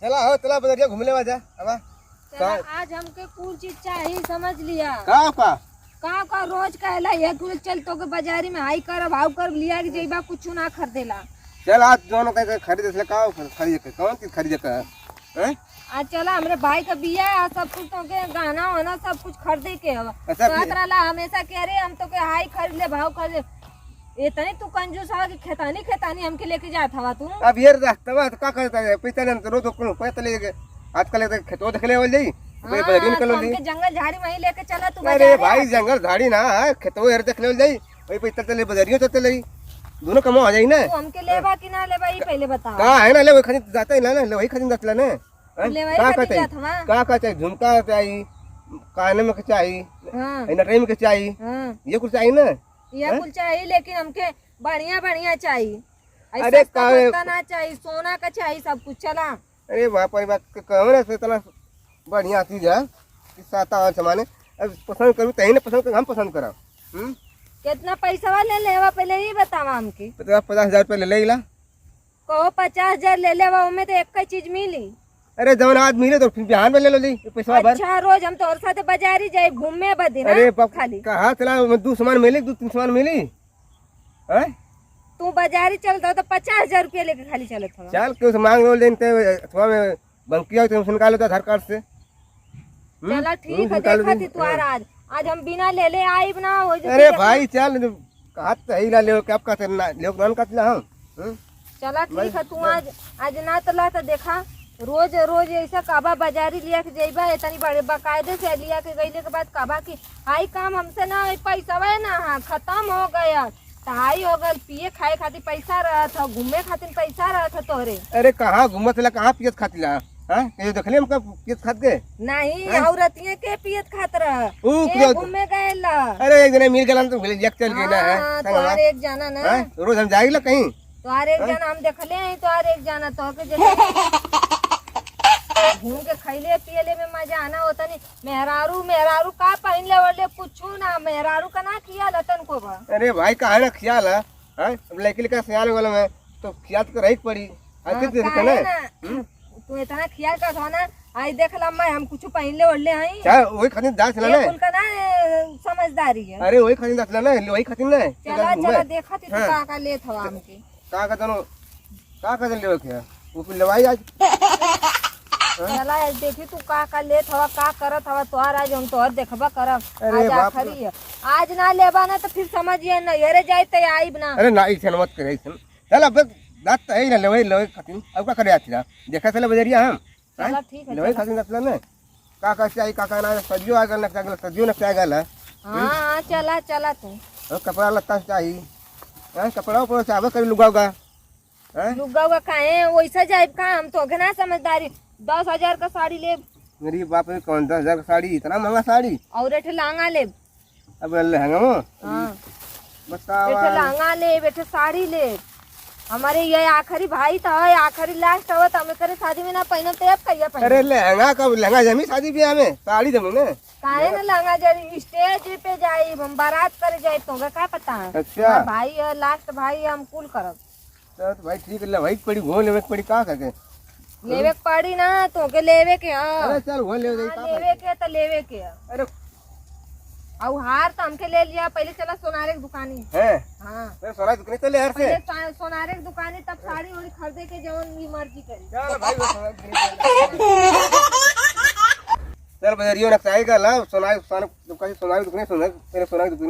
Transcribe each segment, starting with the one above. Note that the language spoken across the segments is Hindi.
चला हो चला बजरिया घूमने वाजा अब आज हमके कुछ चीज चाहिए समझ लिया का रोज कहला ये कुल चल तो के बाजारी में हाई कर भाव कर लिया कि जेबा कुछ ना खरीदेला। चल आज जोन के खरीदे से का खरीदे के कौन चीज खरीदे का हैं आज चला हमरे भाई का बिया है सब कुछ तो के गहना होना सब कुछ खरीदे के हवा ला हमेशा कह रहे हम तो के हाई खरीद ले भाव खरीद इतने तू कंजूस हवा कि खेतानी हमके लेके जात हवा तू। अब ये रखता तो का करता है पैसा नहीं तो रोज को पैसा लेके आजकल खेतो देख ले जाई हमके जंगल झाड़ी वहीं लेके चला तू। अरे भाई जंगल झाड़ी ना खेतो हेर देख ले जाई वही पैसा चले बजरियो तो चले दोनों कमा हो जाई ना। हमके लेबा कि ना लेबा ई पहले बता का है ना ले वही खरीद जाता है ना वही खरीद जाता ना का चाहिए झुमका चाहिए कान में चाहिए नटई में चाहिए ये कुछ चाहिए ना ये कुछ चाहिए लेकिन हमके बढ़िया चाहिए। अरे ना चाहिए सोना का चाहिए सब कुछ चला। अरे वहाँ पर कहना से इतना बढ़िया चीज है साता और सामान अब पसंद करूँ तही ना पसंद कर हम पसंद करा। कितना पैसा ले लेवा पहले ही बतावा हमके। 50,000 रुपये ले ला कहो 50,000 ले लेवा उनमें तो एक चीज मिली। अरे जवन आज मिले तो फिर बिहान में ले लो जी पैसा भर। अच्छा रोज हम तो और साथे बाजारी जाए घूमे बदी ना। अरे खाली कहाँ चला दो सामान मिली 2-3 सामान मिली है तू बाजारी चलता तो 50,000 रुपया लेके खाली चले था। चल क्यों मांग लो लेते अथवा में बंकिया तुम निकालो आधार कार्ड से। चला ठीक है देखा थी तू आज हम बिना ले ले आई बना हो। अरे भाई चल कहा सही ला ले क्या कहते लोग का चला हम चला ठीक है तू आज ना तला तो देखा रोज ऐसा काबा बाजारी लिया के जेबा इतनी बड़े बाकायदे से लिया के गईले के बाद काबा की हाई काम हमसे ना पैसा है ना हाँ खत्म हो गया हाई हो गल पिए खाए खातिर पैसा रहा था घूमे खातिर पैसा रहा था तोहरे। अरे कहाँ घूमत ला कहाँ पियत खाती ला देखले हम पियत खात गए नहीं औरतिया के पियत खात रहा घूमे गए ला। अरे एक दिन मिल गया तो चल गए ना तोहर एक जाना ना रोज हम जाएगी कहीं तोहर एक जाना हम देखले हैं तोहर एक जाना तो घूम के खैले पियले में मजा आना होता नहीं। मेहरारू का पहन ले वरले पूछू ना मेहरारू का ना किया लतन को बा। अरे भाई कहा ना ख्याल है लड़की का ख्याल वाला में तो ख्याल तो रही पड़ी तू इतना ख्याल कर ना आई देख लम्मा हम कुछ पहन ले वरले आई वही खातिर दास ना उनका ना समझदारी है। अरे वही खातिर दास ना वही खातिर ना चला देखा थी तू का ले था हमके का दोनों का ले क्या वो लवाई आज चला देखी तू का ले थवा का करत हवा तोहार आज हम तोहर देखबा करब आज आखरी है आज ना लेबा ना तो फिर समझिए ना येरे जाए तो आई बना। अरे ना ऐसे मत करे चल अब दात है ना लेवे खातिर अब का करे आछला देखा चले बजरिया हम चला ठीक है लेवे खातिर नसला ना का चाहिए का ना सजियो आ गल ना सजियो ना गल हां चला तू कपड़ा लत्ता चाहिए कपड़ा ऊपर चाबा कर लुगाओगा लुगाओगा काहे वैसा जाए का हम तो ना समझदारी 10,000 का साड़ी ले। मेरी बाप रे कौन 10,000 का साड़ी इतना महंगा साड़ी और एक लहंगा ले। अब लहंगा में बताओ एक लहंगा ले बेटे साड़ी ले हमारे ये आखिरी भाई था आखिरी लास्ट हो तो हमें करे शादी में ना पहने तो अब कहिया पहने। अरे लहंगा कब लहंगा जमी शादी ब्याह में साड़ी जमी ना काहे ना लहंगा जमी स्टेज पे जाई हम बारात करे जाए तो का पता है। अच्छा भाई लास्ट भाई हम कुल करब तो भाई ठीक है भाई पड़ी घो लेवे पड़ी का करके लेवे पड़ी ना तो के लेवे के अरे चल वो लेवे के तो लेवे के अरे और हार तो हमके ले लिया पहले चला सोनारे की दुकानी है हां फिर सोनारे दुकानी चले यार से पहले सोनारे की दुकानी तब साड़ी और खरीदे के जवन भी मर्जी करी चल भाई चल बजरियो ना चाहेगा ला सोनारे दुकानी सोनारे दुकानी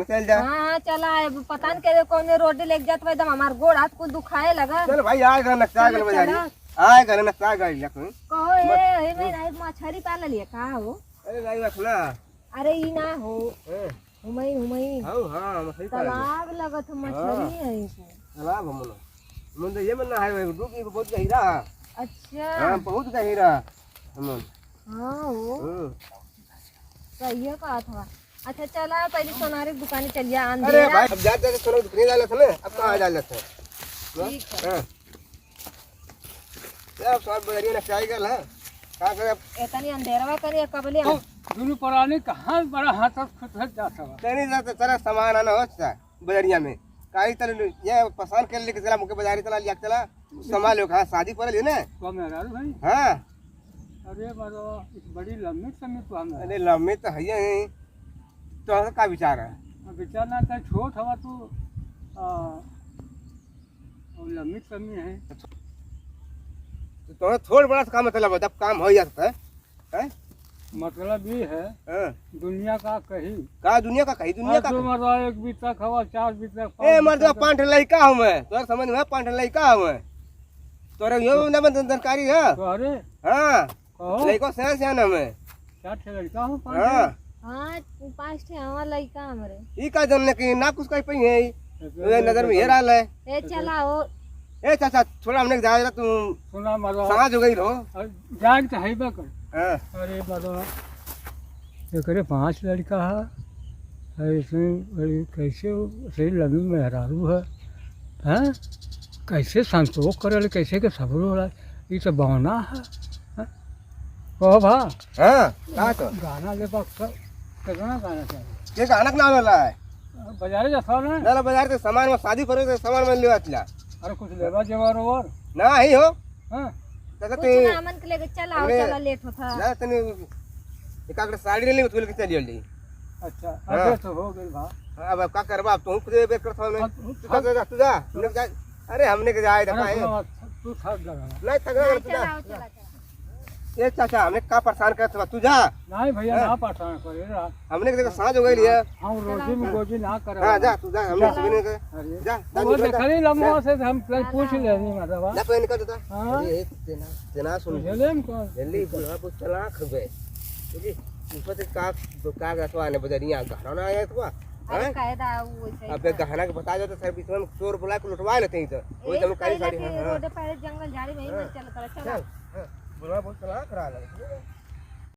चल जा। हां चला पता नहीं के कौन रोड लेके जात भाई एकदम हमार गोड़ हाथ को दुखाए लगा। चल भाई आएगा ना चाहेगा बजारी आएगा ना चाहेगा लखन कहो ए मैं नहीं मछली पाल लिया का हो। अरे नहीं रखला अरे ई ना हो हुमई हां मछली तालाब लगत मछली है इसमें तालाब मन ये मन है डूबी बहुत गहरा। अच्छा हां बहुत गहरा हम हां वो सही है कहा था। अच्छा चला पहले सोनारे की दुकान चलिए अंधेरा। अरे भाई अब जाते सोनारे की दुकान डालत है अब कहां डालत है ठीक है हां अब सब बजरिया ना चाहेगा ला का करे इतनी अंधेरवा करे कबले दुनु परानी कहाँ बड़ा हाथ खत जाता है कहीं जाते तेरा सामान आना होता बजरिया में काई तर ये पसंद कर लेके चला मुके बाजारी चला लिया चला सामान लो कहां शादी पर ले ना तो मेरा भाई हां अरे मरो इस बड़ी लंबी समय तो हम अरे लम्बे तो है ही, तो का विचार है? विचार ना कर छोट हवा तू और लंबी समय है। तो थोड़ा बड़ा का मतलब है, जब काम हो जाता है, हैं? मतलब ये है हाँ। दुनिया का कही का दुनिया का कही, दुनिया का मरो एक बीता हवा 4 बीता ए मर्द पांठ लइका हूं मैं, तोर समझ में पांठ लइका हूं मैं, तोरे यो न बन जानकारी है। तो अरे हां कहो लइको सियान सियान हमें। क्या ठे लड़का हूँ हां हाँ 5 ठे हवा लइका हमरे। ई का जानने की ना कुछ कहीं पई है, ये नजर में ये रहा है। ए चला हो ए चाचा थोड़ा हमने जा रहा, तू सुना मरो समझ हो गई रहो। जाग तो है कर। हां अरे मरो ये करे 5 लड़का है इसमें कैसे सही लंबी मेहरारू है, हैं कैसे संतोष करे, कैसे के सब्र हो रहा है, ये तो बौना है। कहो भा हां का तो गाना ले कितना गाना चाहिए? ये गाना ना वाला है, बाजारे जाता ना ना बाजार के सामान में शादी करो तो सामान में लेवा चला अरे कुछ लेवा जेवर और ना ही हो। हां तक कुछ ते ना मन के लेके चला हो, चला लेट होता। ना तने एक आकर साड़ी ले तो लेके चली जल्दी। अच्छा हाँ। अबे तो हो गई भा। अब का करबा, अब तू खुद बेर करता मैं तू जा हमने जा, अरे हमने के जाए दफा है तू थक गया नहीं थकना कर चला तू चला चला। ये चाचा हमने का परेशान करत तू जा, नहीं भैया ना परेशान करे रा हमने के देखो सांझ हो गई है। हम रोजी में गोजी ना करे। हां जा तू जा, हमने सुने के अरे जा वो देखली लम्बो से हम पूछ ले नहीं मतलब ना कोई निकल देता। हाँ। अरे तेना तेना सुन झेलेम कौन जल्दी बुला को चला खबे जी ऊपर से का गसवा ने बजरिया घरा ना आया तो अरे कायदा वैसे अब गहना के बता दो तो सर बीच में चोर बुला के लुटवा लेते हैं, तो वही जब काली साड़ी। हां रोड पे जंगल झाड़ी में ही चल कर चला। बुला बहुत चला करा लगे।